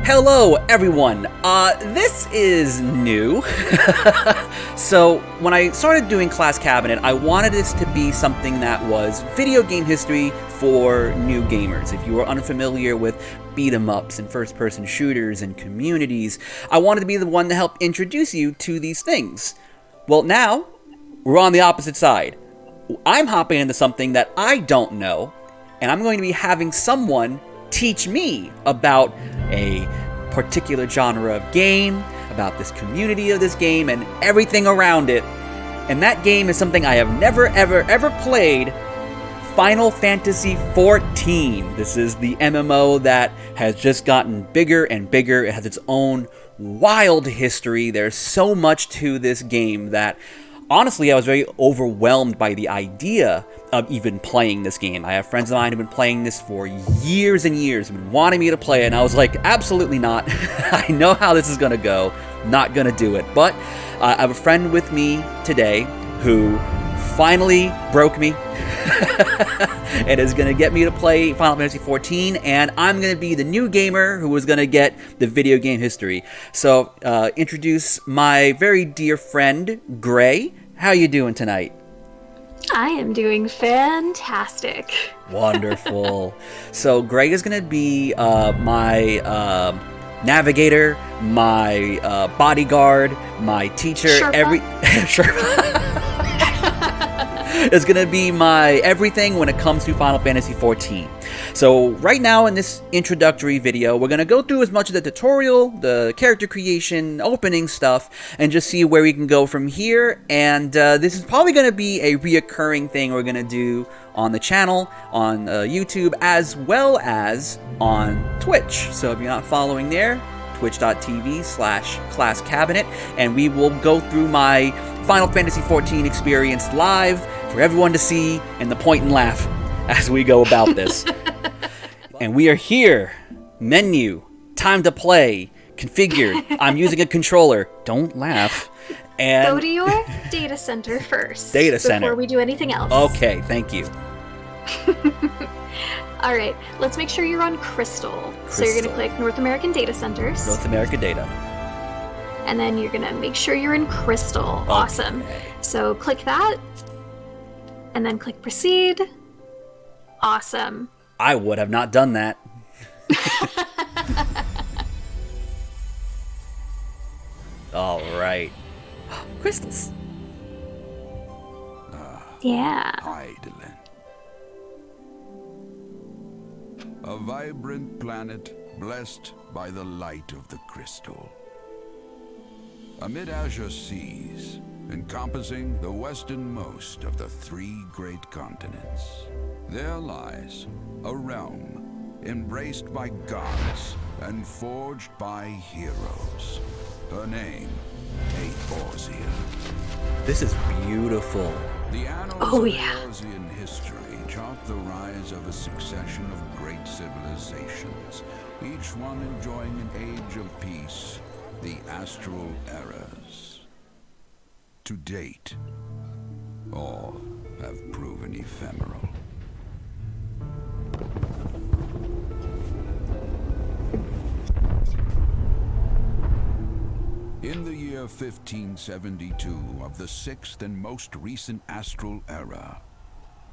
Hello, everyone. This is new. So, when I started doing Class Cabinet, I wanted this to be something that was video game history for new gamers. If you are unfamiliar with beat-em-ups and first-person shooters and communities, I wanted to be the one to help introduce you to these things. Well, now, we're on the opposite side. I'm hopping into something that I don't know, and I'm going to be having someone teach me about a particular genre of game, about this community of this game, and everything around it. And that game is something I have never, ever played. Final Fantasy XIV. This is the MMO that has just gotten bigger and bigger. It has its own wild history. There's so much to this game that, honestly, I was very overwhelmed by the idea of even playing this game. I have friends of mine who have been playing this for years and years, have been wanting me to play it, and I was like, absolutely not. I know how this is going to go. Not going to do it. But I have a friend with me today who finally broke me and is going to get me to play Final Fantasy XIV, and I'm going to be the new gamer who is going to get the video game history. So, introduce my very dear friend, Gray. How you doing tonight? I am doing fantastic. Wonderful. So, Gray is going to be my navigator, my bodyguard, my teacher. Sherpa? Is going to be my everything when it comes to Final Fantasy XIV. So right now in this introductory video, we're going to go through as much of the tutorial, the character creation, opening stuff, and just see where we can go from here. And this is probably going to be a reoccurring thing we're going to do on the channel, on YouTube, as well as on Twitch. So if you're not following there, twitch.tv/classcabinet, and we will go through my Final Fantasy XIV experience live for everyone to see and the point and laugh as we go about this. And we are here. Menu. Time to play. Configured. I'm using a controller. Don't laugh. And go to your data center first. Data center. Before we do anything else. Okay, thank you. All right, let's make sure you're on Crystal. So you're going to click North American Data Centers. North America Data. And then you're going to make sure you're in Crystal. Okay. Awesome. So click that. And then click Proceed. Awesome. I would have not done that. All right. Crystals. Yeah. Heidelin. A vibrant planet blessed by the light of the crystal. Amid azure seas, encompassing the westernmost of the three great continents, there lies a realm embraced by gods and forged by heroes. Her name, Eorzea. This is beautiful. The annals of Eorzean history chart the rise of a succession of great civilizations, each one enjoying an age of peace, the astral eras. To date, all have proven ephemeral. In the year 1572 of the sixth and most recent astral era,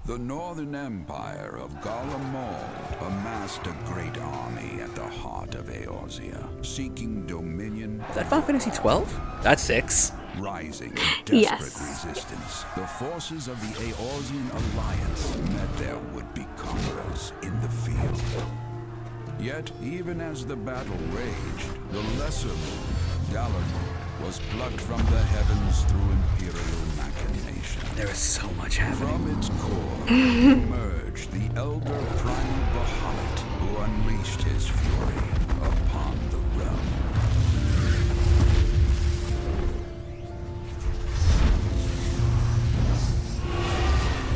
the Northern Empire of Garlemald amassed a great army at the heart of Eorzea, seeking dominion. Is that Final Fantasy XII? That's 6. Rising in desperate Yes. resistance, the forces of the Eorzean alliance met their would-be conquerors in the field. Yet, even as the battle raged, the lesser moon, Galamond, was plucked from the heavens through imperial machination. There is so much happening. From its core emerged the elder primal Bahamut, who unleashed his fury upon the realm.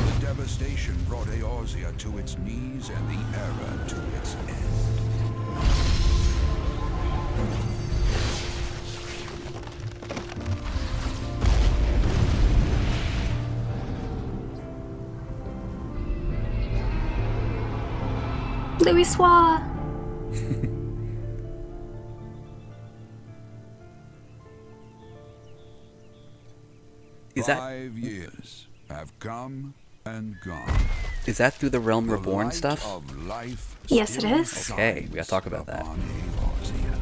The devastation brought Eorzea to its knees and the era to its end. Louis Soir. Is that 5 years have come and gone. is that through the Realm The Reborn light stuff? of life Yes, it still is. Okay, we gotta shines talk about that. upon Eorzea.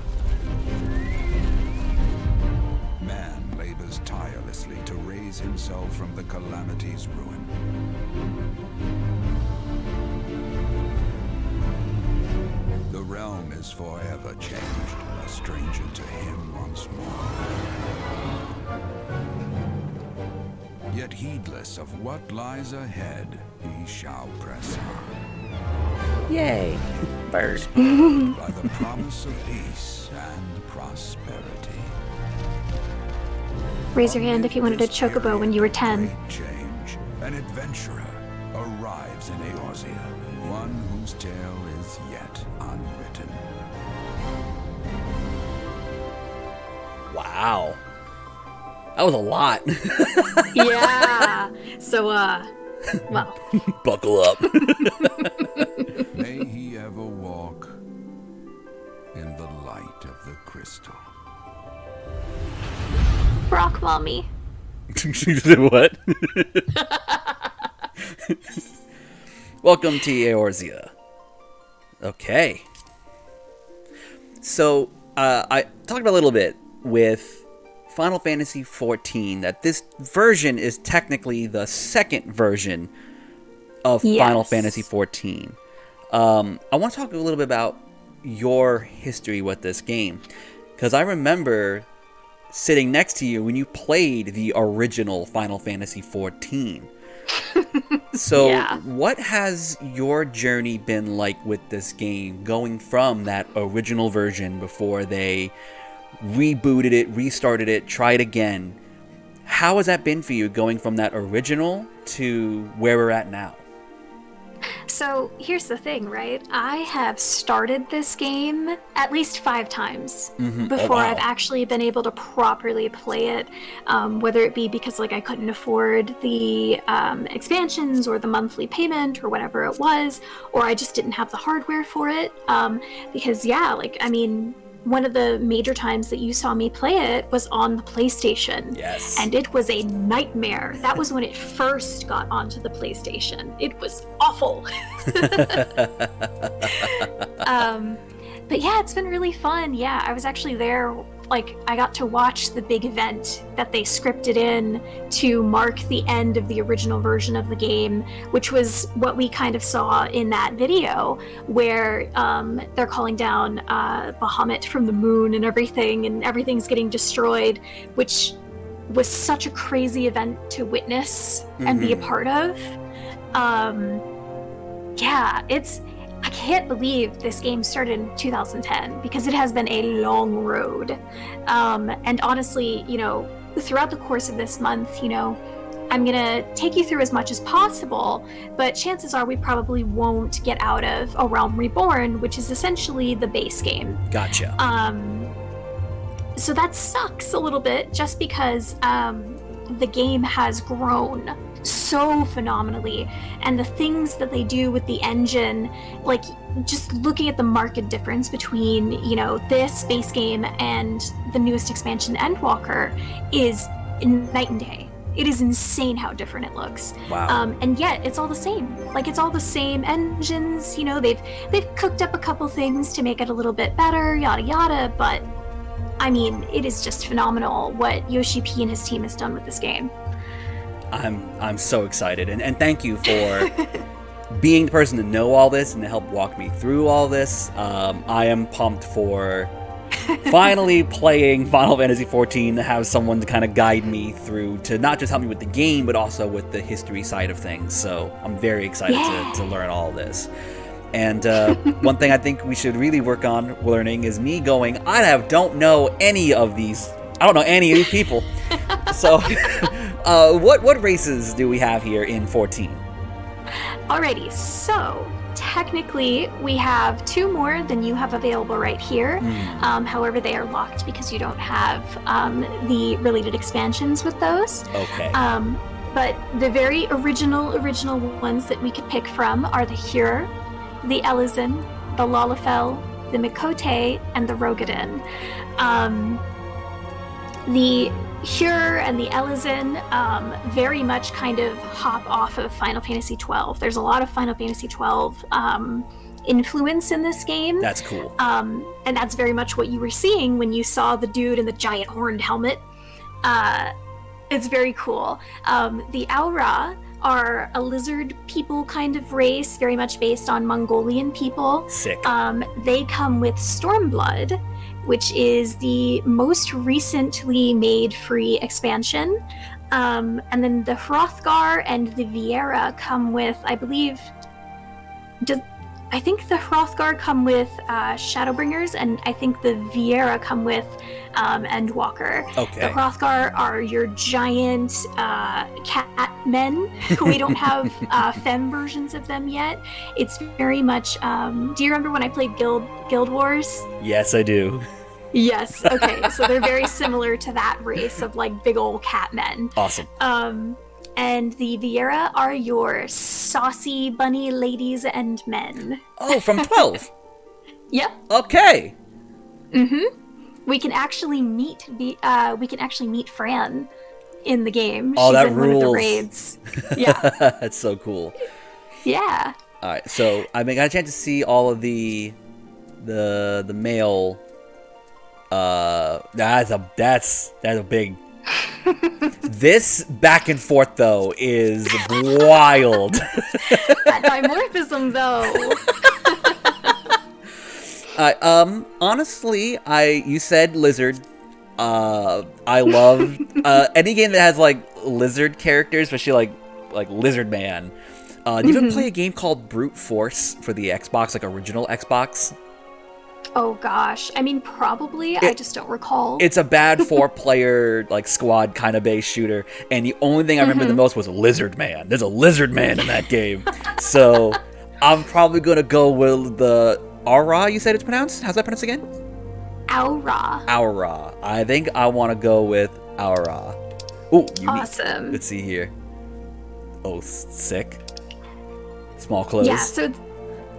Man labors tirelessly to raise himself from the calamity's ruin. The realm is forever changed, a stranger to him once more. Yet heedless of what lies ahead, he shall press on. Yay! Bird. By the promise of peace and prosperity. Raise your hand if you wanted a chocobo when you were 10. Great change. An adventurer arrives in Eorzea, one whose tale is yet unwritten. Wow. That was a lot. Yeah. So, well. Buckle up. May he ever walk in the light of the crystal. Rock mommy. What? Welcome to Eorzea. Okay. So, I talked about a little bit with Final Fantasy XIV that this version is technically the second version of Final Yes. Fantasy XIV. I want to talk a little bit about your history with this game, because I remember sitting next to you when you played the original Final Fantasy XIV. So, Yeah. what has your journey been like with this game, going from that original version before they rebooted it, restarted it, tried again? How has that been for you, going from that original to where we're at now? So here's the thing, right? I have started this game at least 5 times before wow. I've actually been able to properly play it. Whether it be because like I couldn't afford the expansions or the monthly payment or whatever it was, or I just didn't have the hardware for it. Because yeah, like I mean, one of the major times that you saw me play it was on the PlayStation. Yes. And it was a nightmare. That was when it first got onto the PlayStation. It was awful. But yeah, it's been really fun. Yeah, I was actually there. Like, I got to watch the big event that they scripted in to mark the end of the original version of the game, which was what we kind of saw in that video, where they're calling down Bahamut from the moon and everything's getting destroyed, which was such a crazy event to witness and be a part of. Yeah, I can't believe this game started in 2010 because it has been a long road. And honestly, you know, throughout the course of this month, you know, I'm gonna take you through as much as possible, but chances are we probably won't get out of A Realm Reborn, which is essentially the base game. Gotcha. So that sucks a little bit just because the game has grown so phenomenally, and the things that they do with the engine, like just looking at the marked difference between, you know, this base game and the newest expansion Endwalker is night and day. It is insane how different it looks. Wow. And yet it's all the same. Like, it's all the same engines, you know, they've cooked up a couple things to make it a little bit better, yada yada, but I mean, it is just phenomenal what Yoshi P and his team has done with this game. I'm so excited, and thank you for being the person to know all this and to help walk me through all this. I am pumped for finally playing Final Fantasy XIV, to have someone to kind of guide me through, to not just help me with the game, but also with the history side of things. So I'm very excited to learn all this. And one thing I think we should really work on learning is me going, don't know any of these. I don't know any of these people. So what races do we have here in 14? Alrighty, so technically we have 2 more than you have available right here. However, they are locked because you don't have the related expansions with those. Okay. But the very original ones that we could pick from are the Hure, the Elezen, the Lalafell, the Mikote, and the Rogadin. The Hyur and the Elezen very much kind of hop off of Final Fantasy XII. There's a lot of Final Fantasy XII influence in this game. That's cool. And that's very much what you were seeing when you saw the dude in the giant horned helmet. It's very cool. The Aura are a lizard people kind of race, very much based on Mongolian people. Sick. They come with Stormblood, which is the most recently made free expansion. And then the Hrothgar and the Viera come with, I believe, I think the Hrothgar come with Shadowbringers, and I think the Viera come with Endwalker. Okay. The Hrothgar are your giant cat men. We don't have femme versions of them yet. It's very much. Do you remember when I played Guild Wars? Yes, I do. Yes. Okay. So they're very similar to that race of like big old cat men. Awesome. And the Viera are your saucy bunny ladies and men. Oh, from 12. Yep. Okay. Mm-hmm. We can actually meet Fran in the game. Oh, She's that in rules. one of the raids. Yeah. That's so cool. Yeah. All right, so I got a chance to see all of the male. That's a big. This back and forth though is wild. That dimorphism though. Honestly, you said lizard. I love any game that has like lizard characters, especially like Lizard Man. Do you ever play a game called Brute Force for the Xbox, like original Xbox? Oh gosh, I mean probably. I just don't recall. It's a bad 4-player like squad kind of based shooter, and the only thing I remember the most was Lizard Man. There's a Lizard Man in that game, so I'm probably gonna go with the Aura. You said it's pronounced? How's that pronounced again? Aura. Aura. I think I want to go with Aura. Ooh, unique. Awesome. Let's see here. Oh, sick. Small clothes. Yeah, so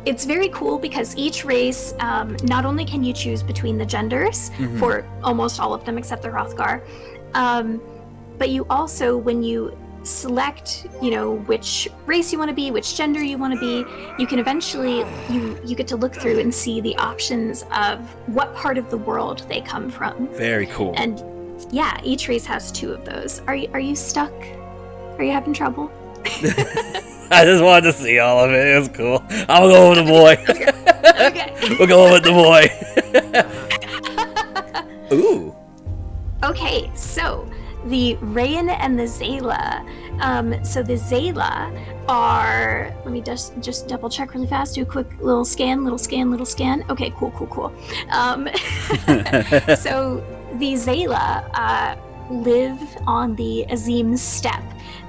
it's very cool because each race, not only can you choose between the genders for almost all of them except the Hrothgar, but you also, when you select, which race you want to be, which gender you want to be, you can eventually, you get to look through and see the options of what part of the world they come from. Very cool. And yeah, each race has 2 of those. Are you stuck? Are you having trouble? I just wanted to see all of it. It was cool. I'm gonna go with the boy. Okay. We're going with the boy. Ooh. Okay, so the Rayan and the Zayla. So the Zayla are, let me just double check really fast, do a quick little scan. Okay, cool. So the Zayla live on the Azim steppe.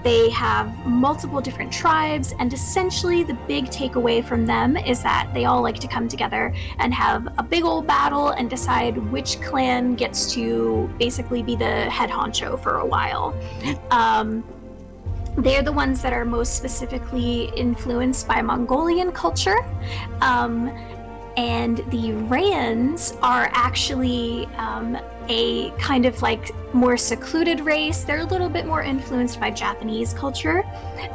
They have multiple different tribes, and essentially the big takeaway from them is that they all like to come together and have a big old battle and decide which clan gets to basically be the head honcho for a while. They're the ones that are most specifically influenced by Mongolian culture. And the Rayans are actually a kind of like more secluded race. They're a little bit more influenced by Japanese culture.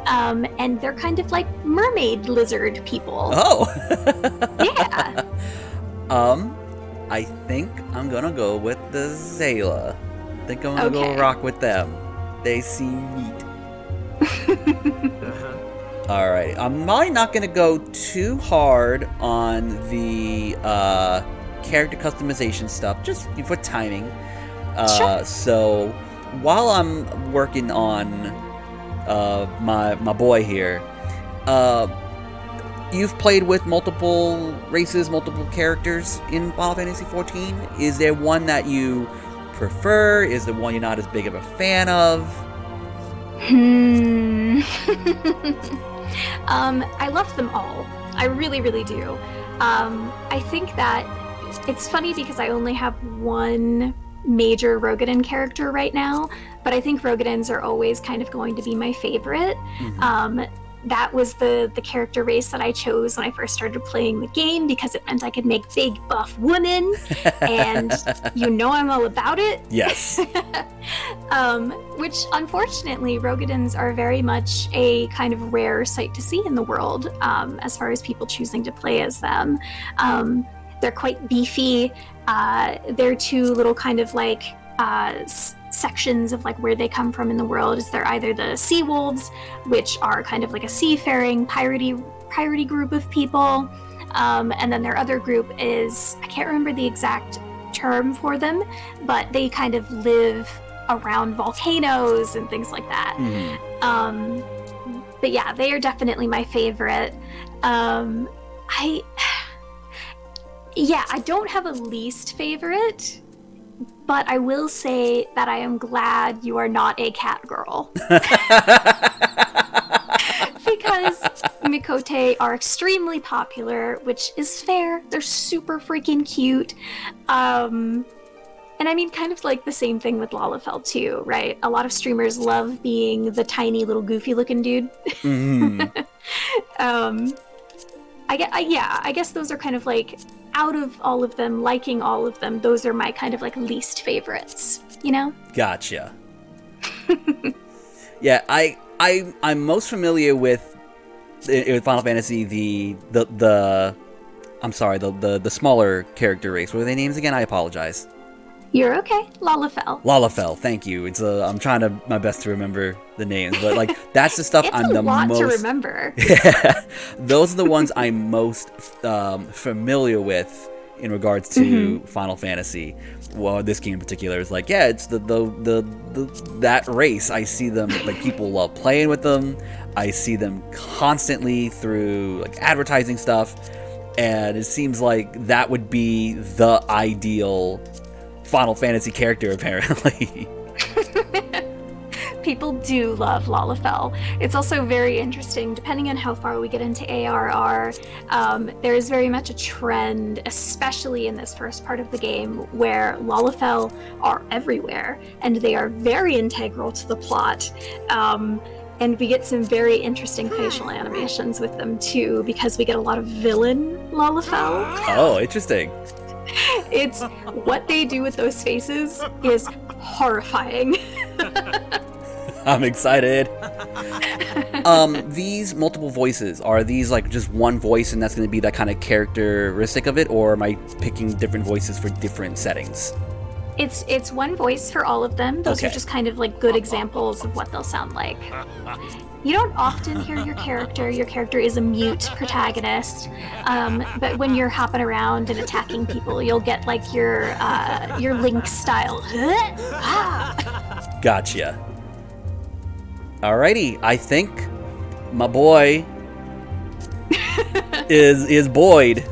And they're kind of like mermaid lizard people. Oh. Yeah. I think I'm gonna go with the Zayla. I think I'm gonna go rock with them. They seem neat. Alright, I'm probably not going to go too hard on the character customization stuff, just for timing. Sure. So, while I'm working on my boy here, you've played with multiple races, multiple characters in Final Fantasy XIV. Is there one that you prefer? Is there one you're not as big of a fan of? I love them all. I really, really do. I think that it's funny because I only have one major Rogadin character right now, but I think Rogadins are always kind of going to be my favorite. that was the character race that I chose when I first started playing the game, because it meant I could make big buff women, and I'm all about it. Yes. Which unfortunately Rogadins are very much a kind of rare sight to see in the world, as far as people choosing to play as them. They're quite beefy. They're two little kind of like sections of like where they come from in the world. Is they're either the sea wolves, which are kind of like a seafaring piratey group of people, and then their other group is, I can't remember the exact term for them, but they kind of live around volcanoes and things like that. But yeah, they are definitely my favorite. I don't have a least favorite, but I will say that I am glad you are not a cat girl. Because Mikote are extremely popular, which is fair. They're super freaking cute. And I mean, kind of like the same thing with Lalafell too, right? A lot of streamers love being the tiny little goofy looking dude. I guess those are kind of like, out of all of them, liking all of them, those are my kind of like least favorites, Gotcha. Yeah, I'm most familiar with Final Fantasy the smaller character race. What were their names again? I apologize. You're okay. Lalafell, thank you. It's I'm trying my best to remember the names, but like that's the stuff I'm the most. It's a lot to remember. Yeah, those are the ones I'm most familiar with in regards to Final Fantasy. Well, this game in particular is like, yeah, it's the that race. I see them, like, people love playing with them. I see them constantly through like advertising stuff, and it seems like that would be the ideal Final Fantasy character, apparently. People do love Lalafell. It's also very interesting, depending on how far we get into ARR, there is very much a trend, especially in this first part of the game, where Lalafell are everywhere, and they are very integral to the plot. And we get some very interesting facial animations with them too, because we get a lot of villain Lalafell. Oh, interesting. It's what they do with those faces is horrifying. I'm excited. These multiple voices, are these like just one voice and that's going to be that kind of characteristic of it, or am I picking different voices for different settings? It's one voice for all of them. Those are just kind of like good examples of what they'll sound like. You don't often hear your character. Your character is a mute protagonist. But when you're hopping around and attacking people, you'll get like your Link style. Gotcha. Alrighty, I think my boy is Boyd.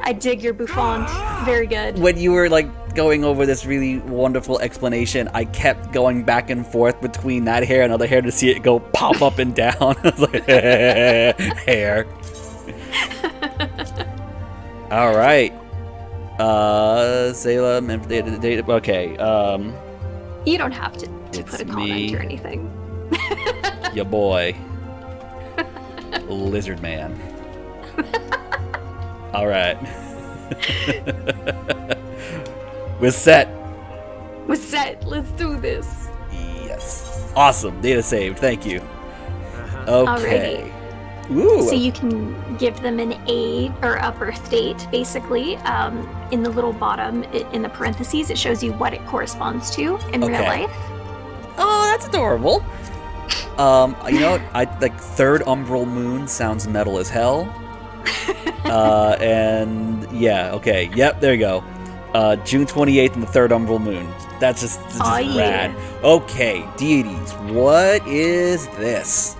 I dig your bouffant. Very good. When you were like going over this really wonderful explanation, I kept going back and forth between that hair and other hair to see it go pop up and down. I was like, hair. All right. Salem, okay. You don't have to put a comment or anything. Your boy. Lizard Man. All right. We're set. Let's do this. Yes. Awesome. Data saved. Thank you. Okay. Alrighty. Ooh. So you can give them an age or a birth date, basically. In the little bottom, in the parentheses, it shows you what it corresponds to in real life. Oh, that's adorable. You know what? I like third umbral moon sounds metal as hell. And yeah, okay. Yep, there you go. June 28th and the third umbral moon. That's just rad. Yeah. Okay, deities. What is this?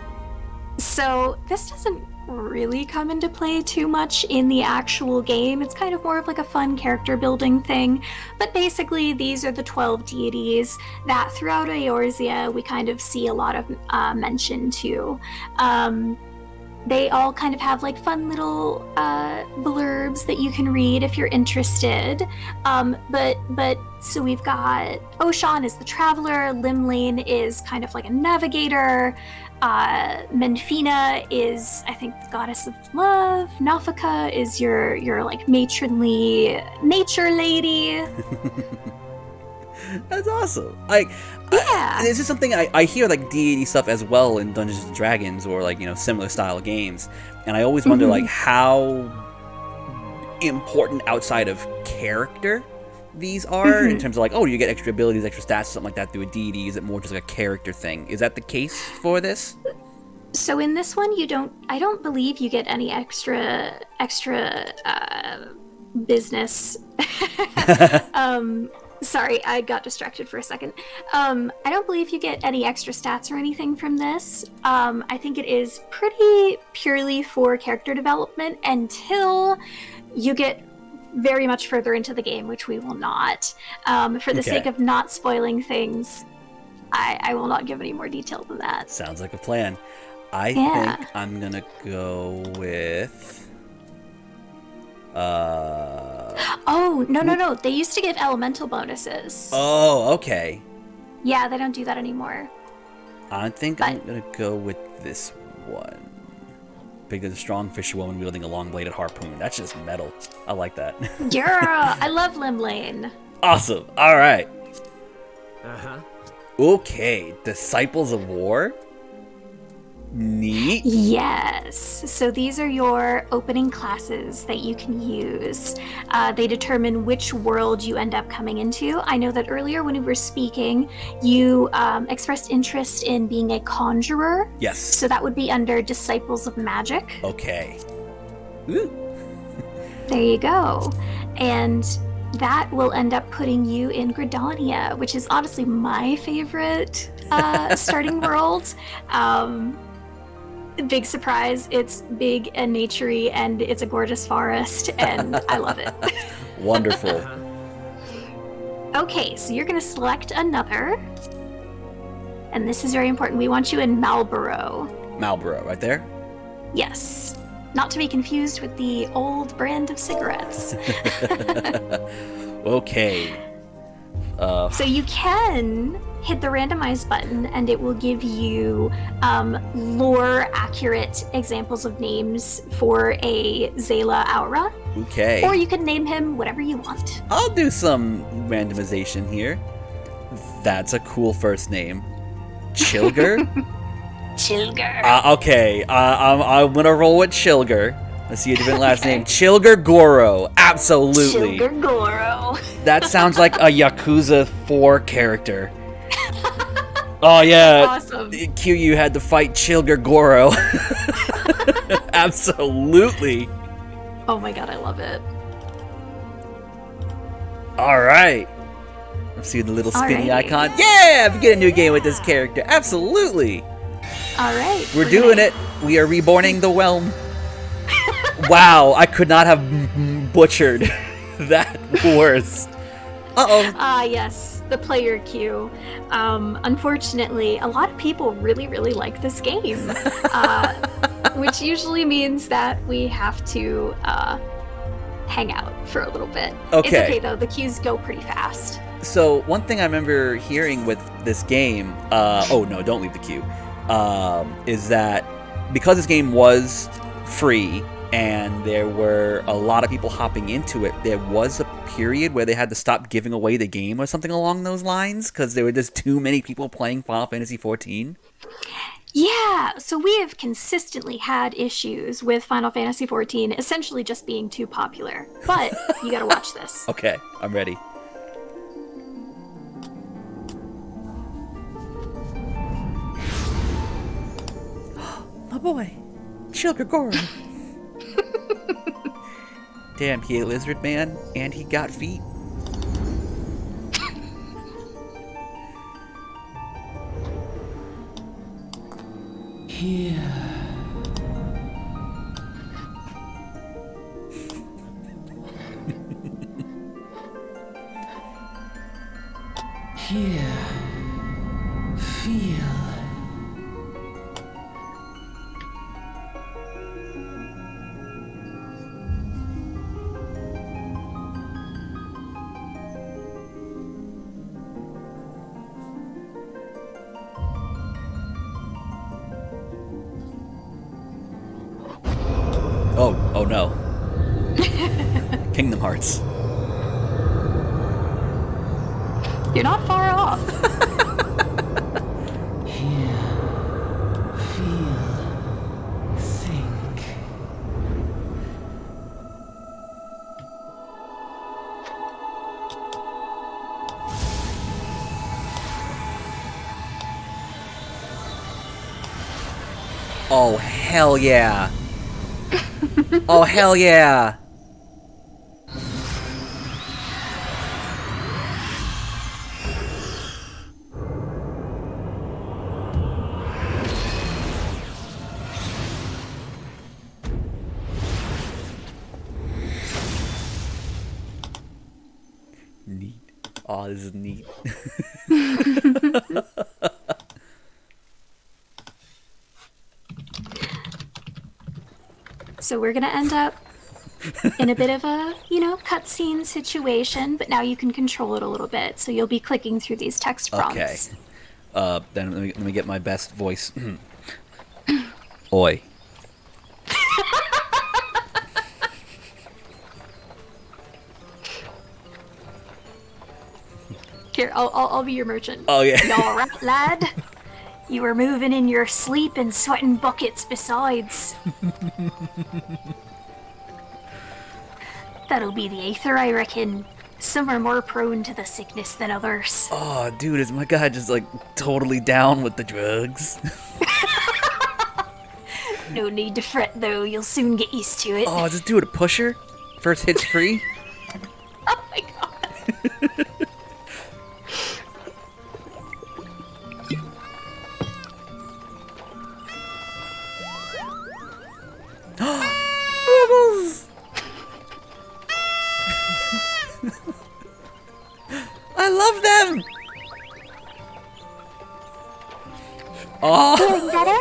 So this doesn't really come into play too much in the actual game. It's kind of more of like a fun character building thing. But basically, these are the 12 deities that throughout Eorzea we kind of see a lot of mention to. they all kind of have like fun little blurbs that you can read if you're interested. But so we've got Oshan is the traveler, Limlane is kind of like a navigator, Menfina is, I think, the goddess of love, Nafika is your like matronly nature lady. That's awesome. Yeah. This is something I hear like D&D stuff as well in Dungeons and Dragons or like, similar style games. And I always wonder like how important outside of character these are in terms of like, oh, you get extra abilities, extra stats, something like that through a D&D. Is it more just like a character thing? Is that the case for this? So in this one, I don't believe you get any extra business. Sorry, I got distracted for a second. I don't believe you get any extra stats or anything from this. I think it is pretty purely for character development until you get very much further into the game, which we will not. For the sake of not spoiling things, I will not give any more detail than that. Sounds like a plan. I think I'm gonna go with... Oh, no. They used to give elemental bonuses. Oh, okay. Yeah, they don't do that anymore. I think I'm gonna go with this one. Because a strong fisherwoman wielding a long-bladed harpoon. That's just metal. I like that. Yeah, I love Limlane. Awesome. All right. Uh-huh. Okay. Disciples of War. Neat. Yes. So these are your opening classes that you can use. They determine which world you end up coming into. I know that earlier when we were speaking, you expressed interest in being a conjurer. Yes. So that would be under Disciples of Magic. Okay. Ooh. There you go. And that will end up putting you in Gridania, which is honestly my favorite starting world. Big surprise, it's big and naturey, and it's a gorgeous forest, and I love it. Wonderful. Okay, so you're going to select another, and this is very important. We want you in Marlborough. Marlboro, right there? Yes. Not to be confused with the old brand of cigarettes. Okay. So you can hit the randomize button and it will give you lore accurate examples of names for a Zayla Aura. Okay. Or you can name him whatever you want. I'll do some randomization here. That's a cool first name. Chilger? Chilger. Okay. I'm gonna roll with Chilger. Let's see a different last name. Chilger Goro. Absolutely. Chilger Goro. That sounds like a Yakuza 4 character. Oh yeah. That's awesome. Q, you had to fight Chilger Goro. Absolutely. Oh my god, I love it. Alright. I'm seeing the little spinny Alrighty. icon. Yeah! We get a new game with this character. Absolutely. Alright. We're doing it. We are reborning the realm. Wow, I could not have butchered that worse. Uh-oh. Yes, the player queue. Unfortunately, a lot of people really, really like this game, which usually means that we have to hang out for a little bit. Okay. It's okay, though. The queues go pretty fast. So, one thing I remember hearing with this game, oh no, don't leave the queue, is that because this game was free, and there were a lot of people hopping into it, there was a period where they had to stop giving away the game or something along those lines because there were just too many people playing Final Fantasy XIV. Yeah, so we have consistently had issues with Final Fantasy XIV essentially just being too popular. But you gotta watch this. Okay, I'm ready. My boy, Chilger Goro. Damn, he a lizard man, and he got feet. Here. Here. Feel. Oh no. Kingdom Hearts. You're not far off. Hear, feel, think. Oh, hell yeah. Oh, hell yeah. Neat. Oh, this is neat. So we're gonna end up in a bit of a, cutscene situation, but now you can control it a little bit. So you'll be clicking through these text prompts. Okay. Then let me get my best voice. Oi. Here, I'll be your merchant. Oh, yeah. You all right, lad? You were moving in your sleep and sweating buckets besides. That'll be the aether, I reckon. Some are more prone to the sickness than others. Oh, dude, is my guy just like totally down with the drugs? No need to fret, though. You'll soon get used to it. Oh, just do it a pusher? First hit's free? Oh my god. Moogles! I love them! Oh! Doing better?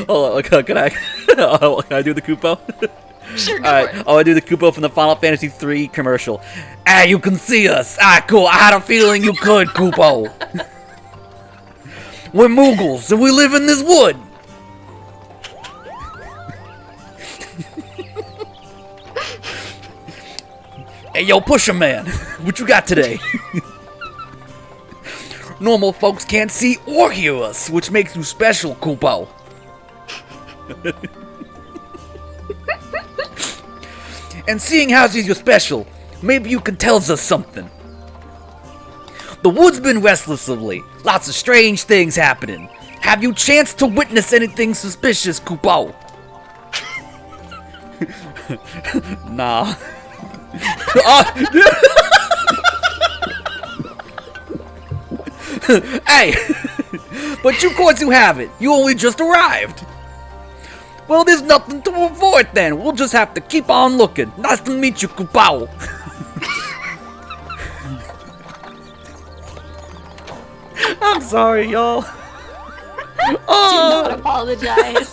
Hold on, can I do the Koopo? Sure, go Alright, for it. I want to do the Koopo from the Final Fantasy III commercial. Ah, you can see us! Ah, cool, I had a feeling you could, Koopo! We're Moogles, and we live in this wood! Hey, yo, Pusher Man, what you got today? Normal folks can't see or hear us, which makes you special, Koopo. And seeing how you're special, maybe you can tell us something. The wood's been restless lately. Lots of strange things happening. Have you chanced to witness anything suspicious, Koopo? Nah. Hey! But of course you haven't. You only just arrived. Well, there's nothing to avoid then. We'll just have to keep on looking. Nice to meet you, Koopo. I'm sorry, y'all. Do not apologize.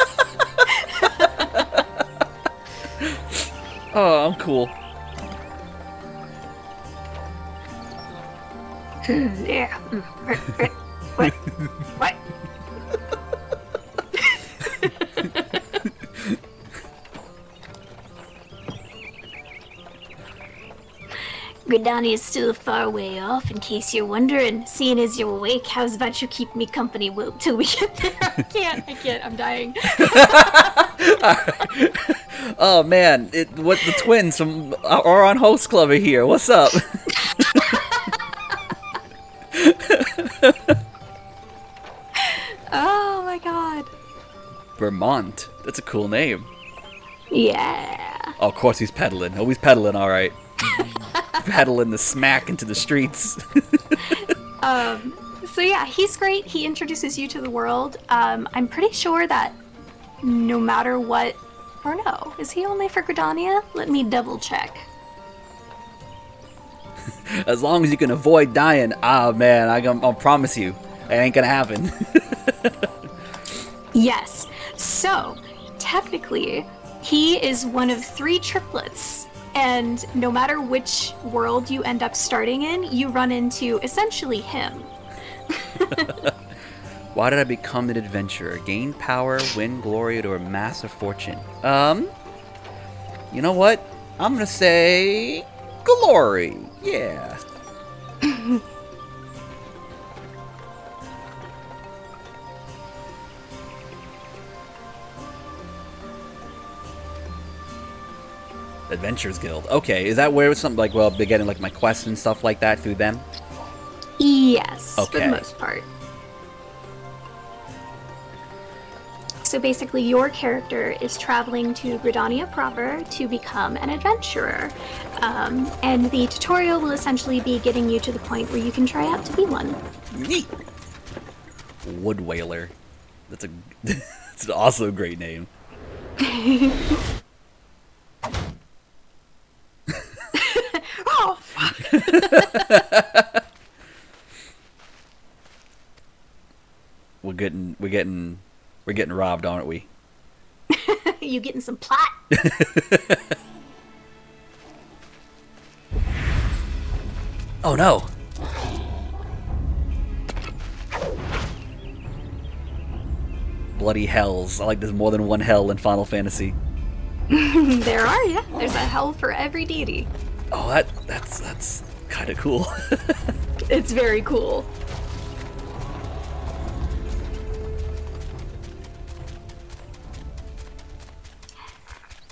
Oh, I'm cool. Yeah. What? What? Gridani is still far way off, in case you're wondering. Seeing as you're awake, how's about you keep me company till we get there? I can't, I'm dying. Oh man, what the twins from are on Host Club are here. What's up? Oh my god. Vermont. That's a cool name. Yeah. Oh, of course he's peddling. Oh, he's peddling all right. Peddling the smack into the streets. So yeah, he's great. He introduces you to the world. I'm pretty sure that no matter what, or no, is he only for Gridania? Let me double check. As long as you can avoid dying, man, I'll promise you, it ain't gonna happen. Yes. So, technically, he is one of 3 triplets. And no matter which world you end up starting in, you run into essentially him. Why did I become an adventurer? Gain power, win glory, or amass a fortune? You know what? I'm gonna say glory. Yeah. Adventurers Guild. Okay, is that where it was something like, well, be getting like my quests and stuff like that through them? Yes, for Okay. the most part. So basically, your character is traveling to Gridania proper to become an adventurer. And the tutorial will essentially be getting you to the point where you can try out to be one. Neat. Wood Whaler. That's a it's an also great name. Oh, fuck. We're getting robbed, aren't we? You getting some plot? Oh no. Bloody hells. I like there's more than one hell in Final Fantasy. There are, yeah. There's a hell for every deity. Oh, that's kind of cool. It's very cool.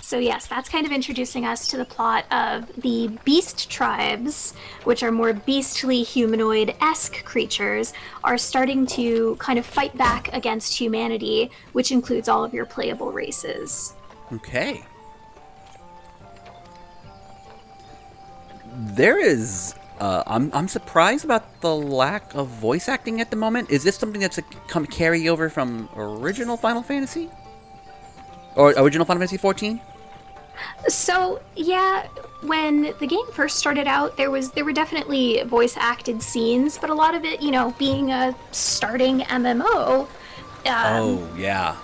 So yes, that's kind of introducing us to the plot of the beast tribes, which are more beastly humanoid-esque creatures, are starting to kind of fight back against humanity, which includes all of your playable races. Okay. There is I'm surprised about the lack of voice acting at the moment. Is this something that's a carryover from original Final Fantasy? Or original Final Fantasy XIV? So yeah, when the game first started out, there were definitely voice acted scenes, but a lot of it, being a starting MMO, Oh, yeah.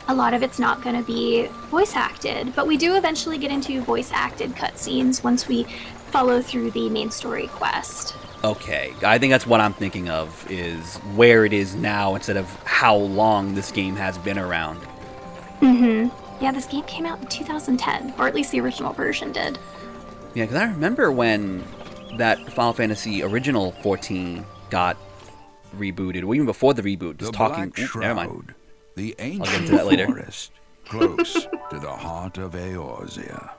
a lot of it's not going to be voice acted. But we do eventually get into voice acted cutscenes once we follow through the main story quest. Okay. I think that's what I'm thinking of, is where it is now instead of how long this game has been around. Mm-hmm. Yeah, this game came out in 2010, or at least the original version did. Yeah, because I remember when that Final Fantasy original 14 got rebooted, or even before the reboot, just The talking. Black Shroud, Never mind. the I'll get ancient into that later. forest, close to the heart of Eorzea.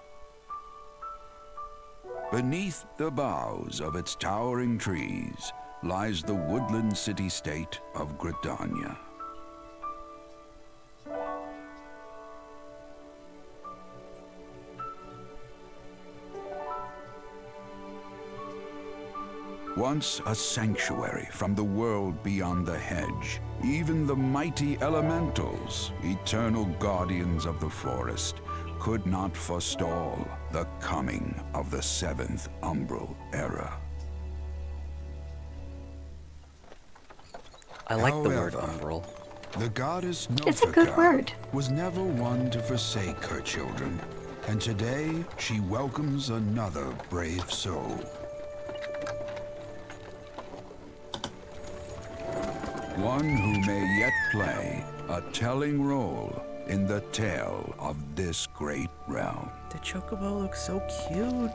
Beneath the boughs of its towering trees lies the woodland city-state of Gridania. Once a sanctuary from the world beyond the hedge, even the mighty elementals, eternal guardians of the forest, could not forestall the coming of the seventh Umbral era. I like the word However, umbral. The goddess It's a good Nofika word. was never one to forsake her children, and today she welcomes another brave soul. One who may yet play a telling role in the tale of this great realm. The chocobo looks so cute.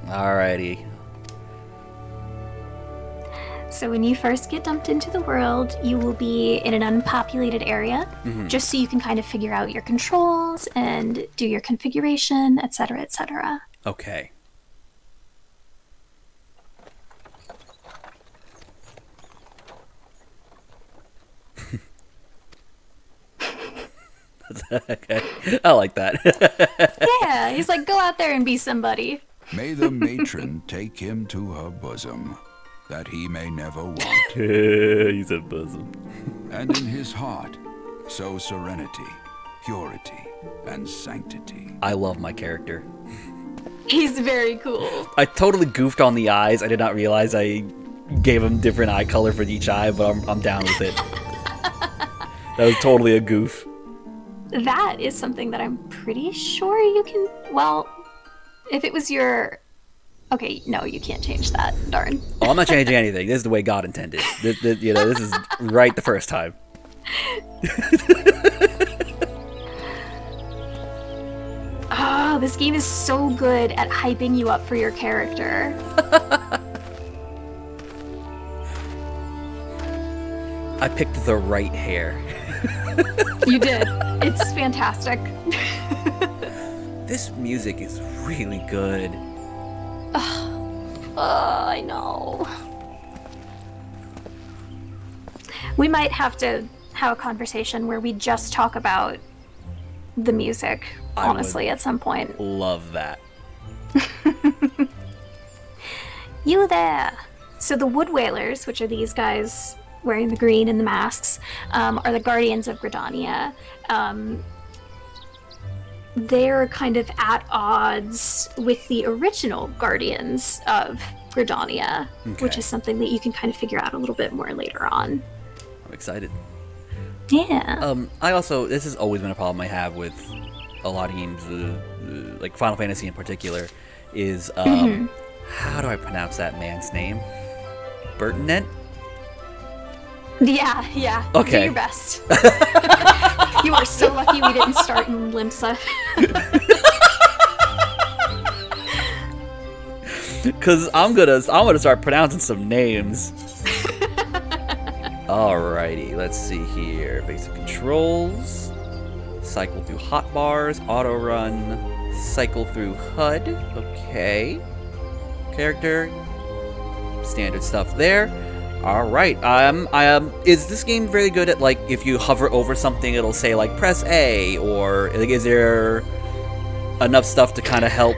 Alrighty. So when you first get dumped into the world, you will be in an unpopulated area, just so you can kind of figure out your controls and do your configuration, etc., etc. Okay. Okay. I like that. Yeah, he's like, go out there and be somebody. May the matron take him to her bosom, that he may never want. He's a bosom. And in his heart, sow serenity, purity, and sanctity. I love my character. He's very cool. I totally goofed on the eyes. I did not realize I gave him different eye color for each eye, but I'm down with it. That was totally a goof. That is something that I'm pretty sure you can, well, if it was your Okay, no, you can't change that. Darn. Oh, I'm not changing anything. This is the way God intended. This is right the first time. Oh, this game is so good at hyping you up for your character. I picked the right hair. You did. It's fantastic. This music is really good. I know. We might have to have a conversation where we just talk about the music, honestly, at some point. Love that. You there! So the Wood Whalers, which are these guys wearing the green and the masks, are the guardians of Gridania. They're kind of at odds with the original guardians of Gridania, which is something that you can kind of figure out a little bit more later on. I'm excited. Yeah. This has always been a problem I have with a lot of games, like Final Fantasy in particular, is how do I pronounce that man's name? Bertinet? Yeah. Okay. Do your best. You are so lucky we didn't start in Limsa. Because I'm gonna start pronouncing some names. Alrighty, let's see here. Basic controls. Cycle through hotbars, auto run, cycle through HUD. Okay. Character. Standard stuff there. Alright. Is this game very good at, like, if you hover over something it'll say like press A, or like, is there enough stuff to kind of help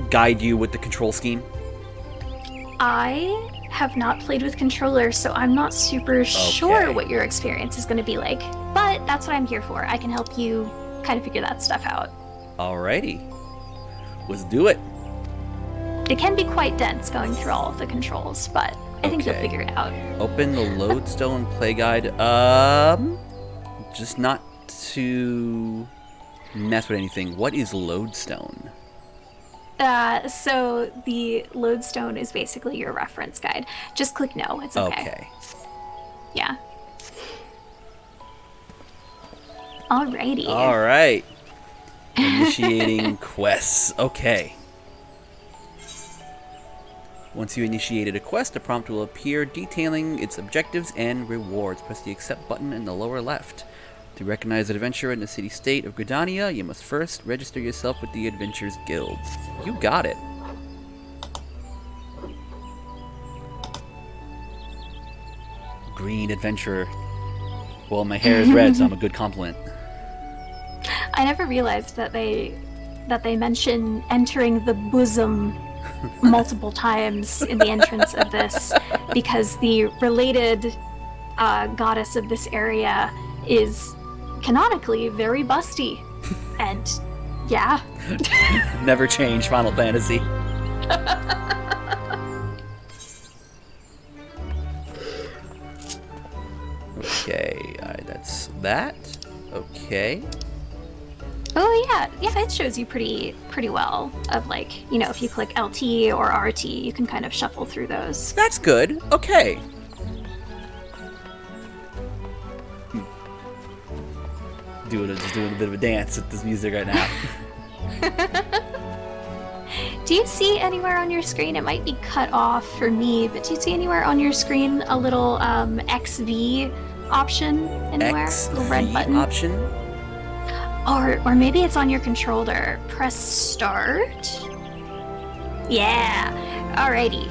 guide you with the control scheme? I have not played with controllers, so I'm not super sure what your experience is going to be like. But that's what I'm here for. I can help you kind of figure that stuff out. Alrighty. Let's do it. It can be quite dense going through all of the controls, but I think you'll figure it out. Open the Lodestone Play Guide. Just not to mess with anything. What is Lodestone? So the Lodestone is basically your reference guide. Just click no, it's okay. Okay. Yeah. Alrighty. Alright. Initiating quests. Okay. Once you initiated a quest, a prompt will appear detailing its objectives and rewards. Press the accept button in the lower left. To recognize an adventurer in the city-state of Gridania, you must first register yourself with the Adventurers Guild. You got it. Green adventurer. Well, my hair is red, so I'm a good compliment. I never realized that they mention entering the bosom multiple times in the entrance of this, because the related goddess of this area is canonically very busty. And yeah. Never change Final Fantasy. Okay, that's that. Okay. Oh yeah, it shows you pretty well of, like, you know, if you click LT or RT, you can kind of shuffle through those. That's good. Okay. Just doing a bit of a dance with this music right now. Do you see anywhere on your screen, it might be cut off for me, but do you see anywhere on your screen a little XV option anywhere? A red button option? Or maybe it's on your controller. Press start. Yeah. Alrighty.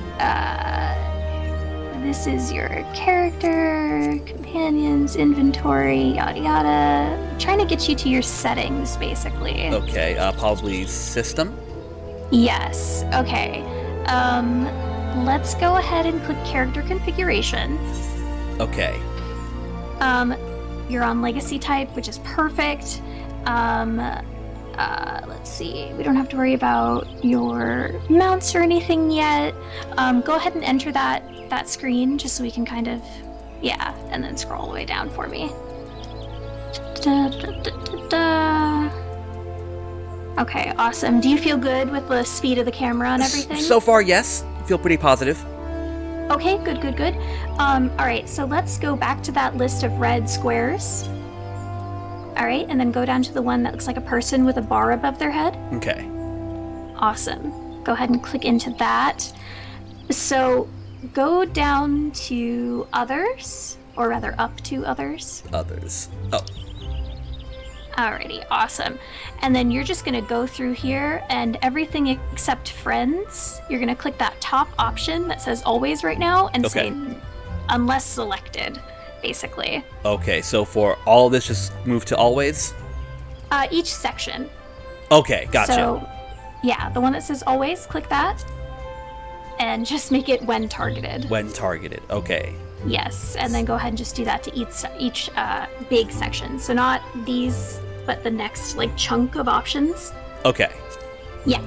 This is your character, companions, inventory, yada yada. I'm trying to get you to your settings, basically. Okay, probably system? Yes. Okay. Let's go ahead and click character configuration. Okay. You're on legacy type, which is perfect. Let's see. We don't have to worry about your mounts or anything yet. Go ahead and enter that screen just so we can kind of, yeah, and then scroll all the way down for me. Okay, awesome. Do you feel good with the speed of the camera and everything? So far, yes. Feel pretty positive. Okay, good, good, good. All right, so let's go back to that list of red squares. All right, and then go down to the one that looks like a person with a bar above their head. Okay. Awesome. Go ahead and click into that. So go down to others, or rather up to others. Others. Oh. Alrighty, awesome. And then you're just gonna go through here and everything except friends, you're gonna click that top option that says always right now and Okay. say unless selected, basically. Okay, so for all of this, just move to always? Each section. Okay, gotcha. So, yeah, the one that says always, click that. And just make it when targeted. When targeted, okay. Yes, and then go ahead and just do that to each big section. So not these, but the next like chunk of options. Okay. Yeah.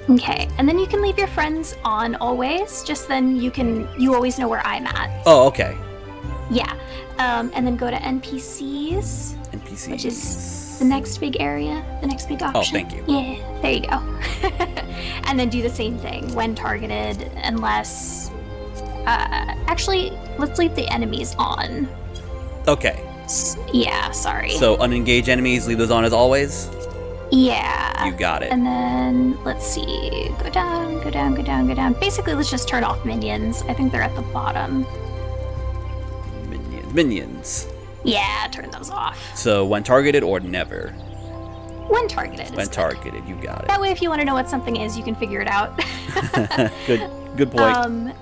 Okay, and then you can leave your friends on always. Just then you always know where I'm at. Oh, okay. Yeah, and then go to NPCs. NPCs. Which is the next big area, the next big option. Oh, thank you. Yeah, there you go. And then do the same thing when targeted, unless... actually, let's leave the enemies on. Okay. Yeah, sorry. So unengaged enemies, leave those on as always? Yeah. You got it. And then, let's see, go down, go down, go down, go down. Basically, let's just turn off minions. I think they're at the bottom. Minions. Yeah, turn those off. So when targeted or never? When targeted. When targeted, you got it. That way, if you want to know what something is, you can figure it out. Good point.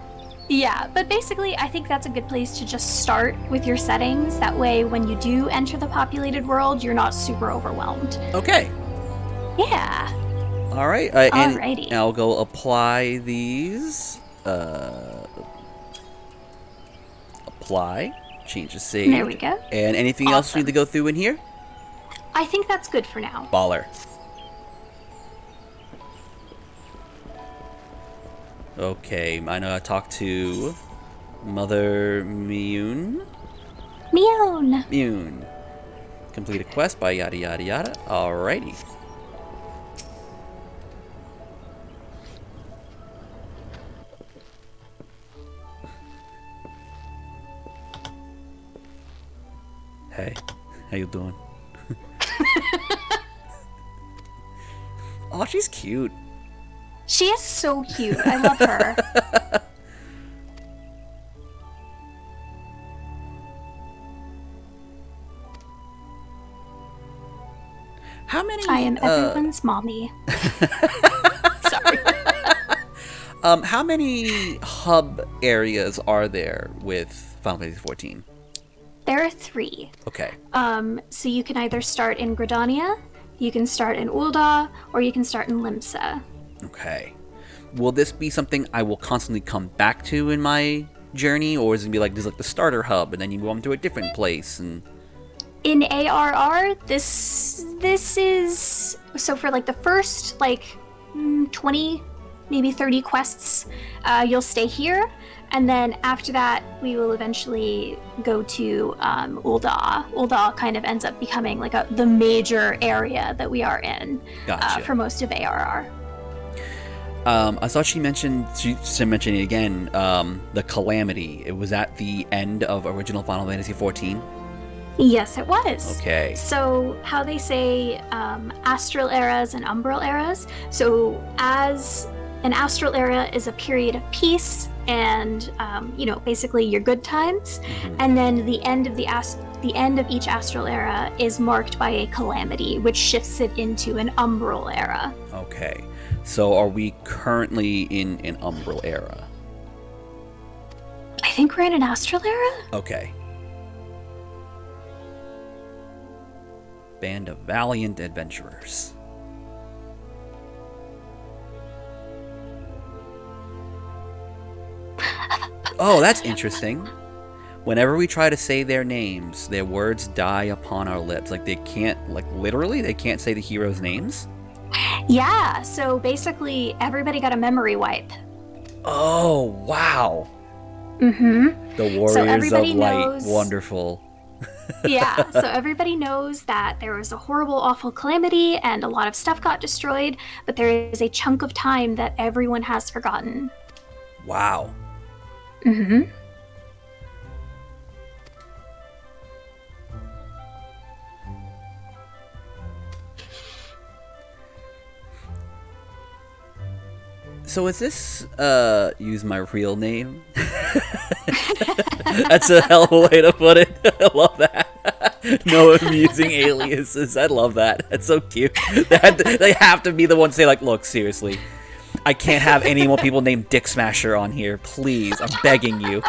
Yeah, but basically, I think that's a good place to just start with your settings. That way, when you do enter the populated world, you're not super overwhelmed. Okay. Yeah. All right. Alrighty. And I'll go apply these. Apply. Change the save. There we go. And anything else we need to go through in here? I think that's good for now. Baller. Okay, I know I talked to Mother Mune. Mune. Complete a quest by yada yada yada. Alrighty. Hey, how you doing? Oh, she's cute. She is so cute. I love her. How many? I am everyone's mommy. Sorry. How many hub areas are there with Final Fantasy XIV? There are 3. Okay. So you can either start in Gridania, you can start in Ul'dah, or you can start in Limsa. Okay. Will this be something I will constantly come back to in my journey, or is it gonna be like this, like the starter hub, and then you move on to a different place? And In ARR, this is so for like the first 20, maybe 30 quests, you'll stay here, and then after that, we will eventually go to Ul'dah. Ul'dah kind of ends up becoming like the major area that we are in for most of ARR. I thought she mentioned it again. The Calamity. It was at the end of original Final Fantasy XIV. Yes, it was. Okay. So how they say astral eras and umbral eras. So as an astral era is a period of peace and basically your good times, and then the end of each astral era is marked by a calamity, which shifts it into an umbral era. Okay. So are we currently in an umbral era? I think we're in an astral era. Okay. Band of valiant adventurers. Oh, that's interesting. Whenever we try to say their names, their words die upon our lips. Like they can't, literally, they can't say the heroes' names? Yeah, so basically everybody got a memory wipe. Oh, wow. Mm-hmm. The Warriors So of everybody Light. knows- Wonderful. Yeah, so everybody knows that there was a horrible, awful calamity and a lot of stuff got destroyed, but there is a chunk of time that everyone has forgotten. Wow. Mm-hmm. So is this, use my real name? That's a hell of a way to put it. I love that. No amusing aliases. I love that. That's so cute. They have to be the ones to say, like, look, seriously, I can't have any more people named Dick Smasher on here. Please, I'm begging you.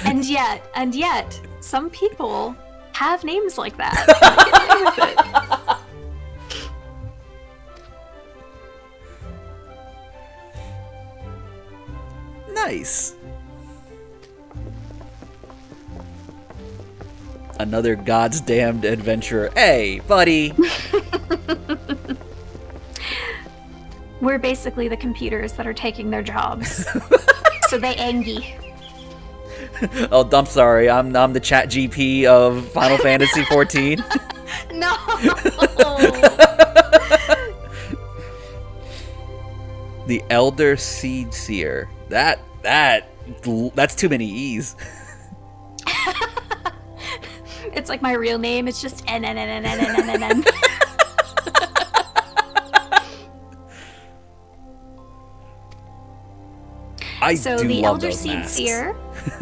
And yet, some people have names like that. Get away with it. Nice. Another God's damned adventurer. Hey, buddy. We're basically the computers that are taking their jobs. So they angry. Oh, I'm sorry. I'm the chat GP of Final Fantasy XIV. No. The Elder Seed Seer. That's too many E's. It's like my real name. It's just N. So do the love Elder those Seed masks. Seer,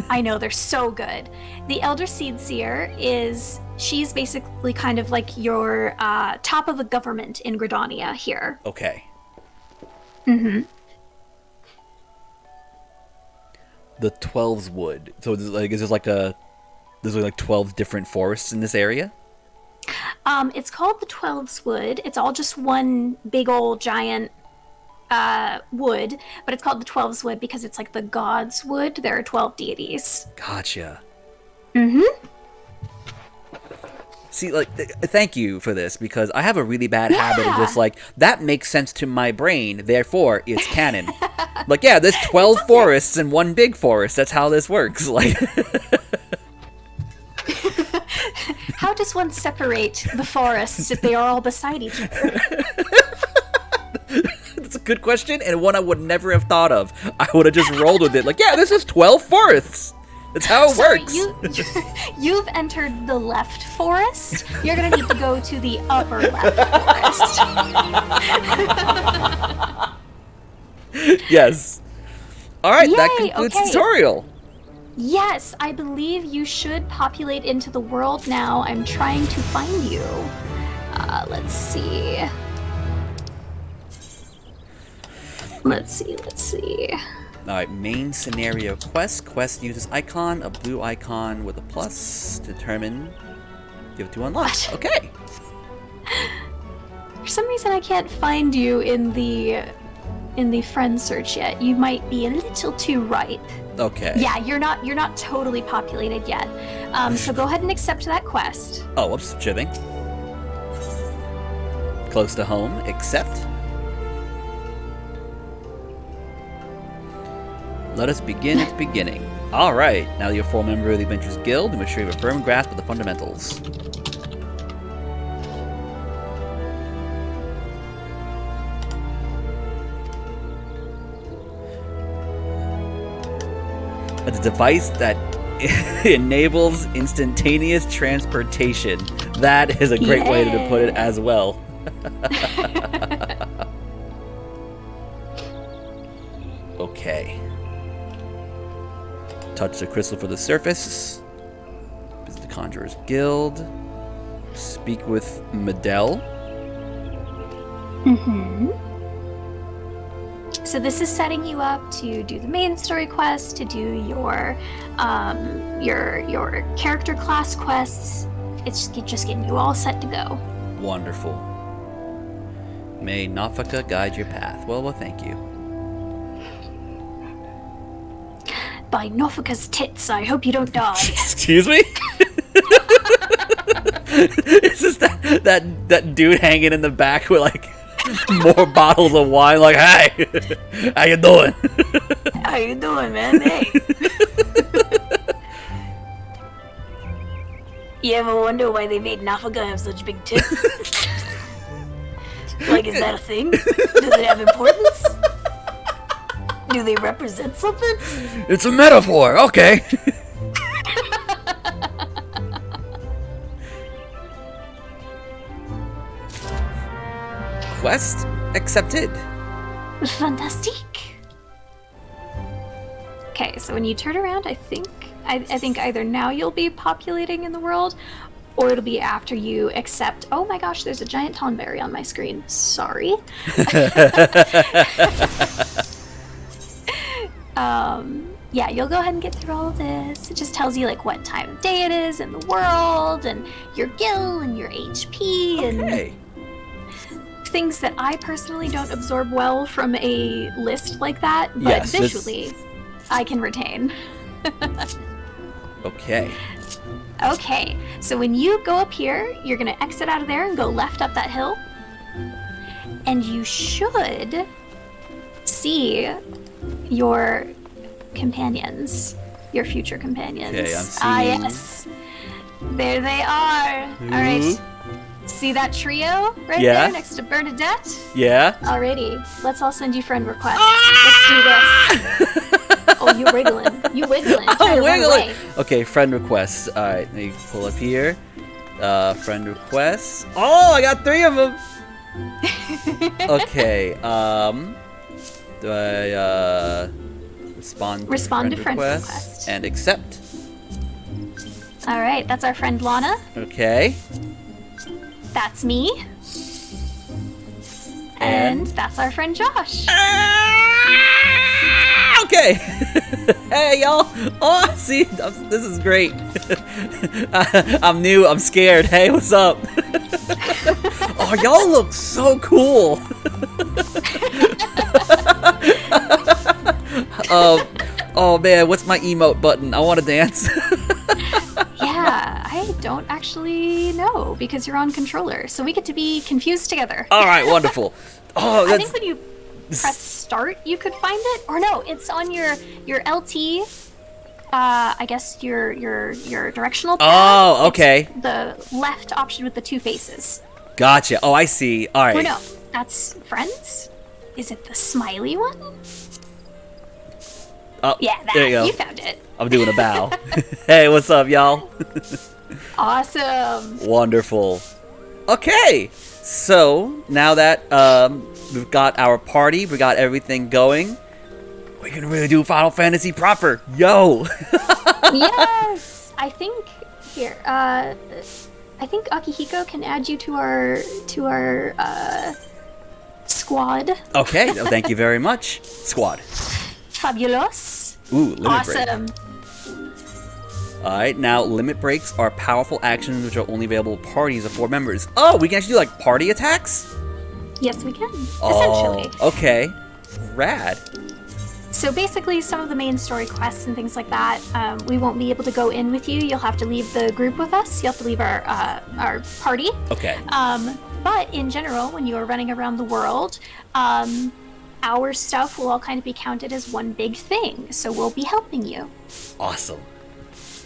I know, they're so good. The Elder Seed Seer she's basically kind of like your top of the government in Gridania here. Okay. Mm-hmm. The 12's Wood. So is there's like 12 different forests in this area? It's called the 12's Wood. It's all just one big old giant wood, but it's called the 12's Wood because it's like the god's wood. There are 12 deities. Gotcha. Mm-hmm. See, like, thank you for this, because I have a really bad habit of just like, that makes sense to my brain, therefore it's canon. Like, yeah, there's 12 forests and one big forest. That's how this works. Like, How does one separate the forests if they are all beside each other? that's a good question, and one I would never have thought of. I would have just rolled with it. Like, yeah, this is 12 forests. That's how it works. You've entered the left forest. You're gonna need to go to the upper left forest. Yes. All right, that Yay, concludes okay. the tutorial. Yes, I believe you should populate into the world now. I'm trying to find you. Let's see. Let's see. Alright, main scenario quest. Quest uses icon, a blue icon with a plus. Determine. Give it to unlock. What? Okay. For some reason I can't find you in the friend search yet. You might be a little too ripe. Okay. Yeah, you're not totally populated yet. So go ahead and accept that quest. Oh, whoops. Shipping. Close to home. Accept. Let us begin at the beginning. Alright, now that you're a full member of the Adventurers Guild, you must show you have a firm grasp of the fundamentals. A device that enables instantaneous transportation. That is a great way to put it as well. Okay. Touch the crystal for the surface. Visit the Conjurer's Guild. Speak with Medell. Mm-hmm. So this is setting you up to do the main story quest, to do your character class quests. It's just getting you all set to go. Wonderful. May Nafaka guide your path. Well, thank you. By Nofika's tits, I hope you don't die. Excuse me? Is this that dude hanging in the back with like More bottles of wine. Like, hey, how you doing? How you doing, man? Hey. You ever wonder why they made Nafaka have such big tits? Like, is that a thing? Does it have importance? Do they represent something? It's a metaphor. Okay. Quest accepted. Fantastique. Okay, so when you turn around, I think either now you'll be populating in the world, or it'll be after you accept. Oh my gosh, there's a giant tonberry on my screen. Sorry. Yeah, you'll go ahead and get through all of this. It just tells you like what time of day it is in the world, and your gil and your HP, Okay. and things that I personally don't absorb well from a list like that, but Yes, visually I can retain. Okay. Okay, so when you go up here, you're gonna exit out of there and go left up that hill, and you should see your companions, your future companions. Okay, I'm Ah, seeing- yes, there they are. All right, see that trio right Yeah. there next to Bernadette? Yeah. Alrighty, let's all send you friend requests. Let's do this. Oh, you wiggling. You wiggling. Trying to I'm run wiggling. away. Okay, friend requests. All right, let me pull up here. Friend requests. Oh, I got 3 of them. Okay. Do I respond to friend request and accept? All right, that's our friend Lana. Okay. That's me. And? And that's our friend Josh. Okay. Hey, y'all. Oh, see, this is great. I'm new. I'm scared. Hey, what's up? Oh, y'all look so cool. Oh man, what's my emote button? I want to dance. Yeah, I don't actually know because you're on controller, so we get to be confused together. All right, wonderful. Oh, I that's think when you press start, you could find it, or no, it's on your LT. I guess your directional pad. Oh, okay. It's the left option with the 2 faces. Gotcha. Oh, I see. All right. Or no, that's friends. Is it the smiley one? Oh, Yeah, that. there you go. You found it. I'm doing a bow. Hey, what's up, y'all? Awesome. Wonderful. Okay, so now that we've got our party, we got everything going, we can really do Final Fantasy proper. Yo! Yes, I think here. I think Akihiko can add you to our squad. Okay, no, thank you very much. Squad. Fabulous. Ooh, limit break. Awesome. Alright, now limit breaks are powerful actions which are only available to parties of 4 members. Oh, we can actually do like party attacks? Yes, we can. Oh, Essentially. okay. Rad. So basically, some of the main story quests and things like that, we won't be able to go in with you. You'll have to leave the group with us. You'll have to leave our party. Okay. But in general, when you are running around the world, our stuff will all kind of be counted as one big thing. So we'll be helping you. Awesome.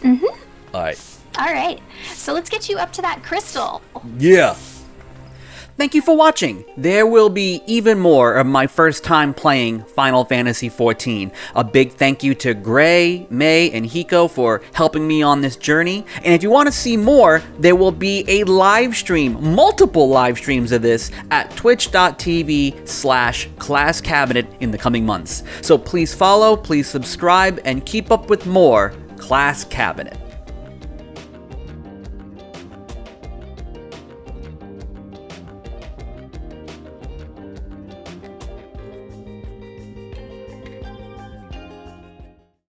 Mm-hmm. Alright. All right. So let's get you up to that crystal. Yeah. Thank you for watching. There will be even more of my first time playing Final Fantasy XIV. A big thank you to Gray, May, and Hiko for helping me on this journey. And if you want to see more, there will be a live stream, multiple live streams of this at twitch.tv/classcabinet in the coming months. So please follow, please subscribe, and keep up with more Class Cabinet.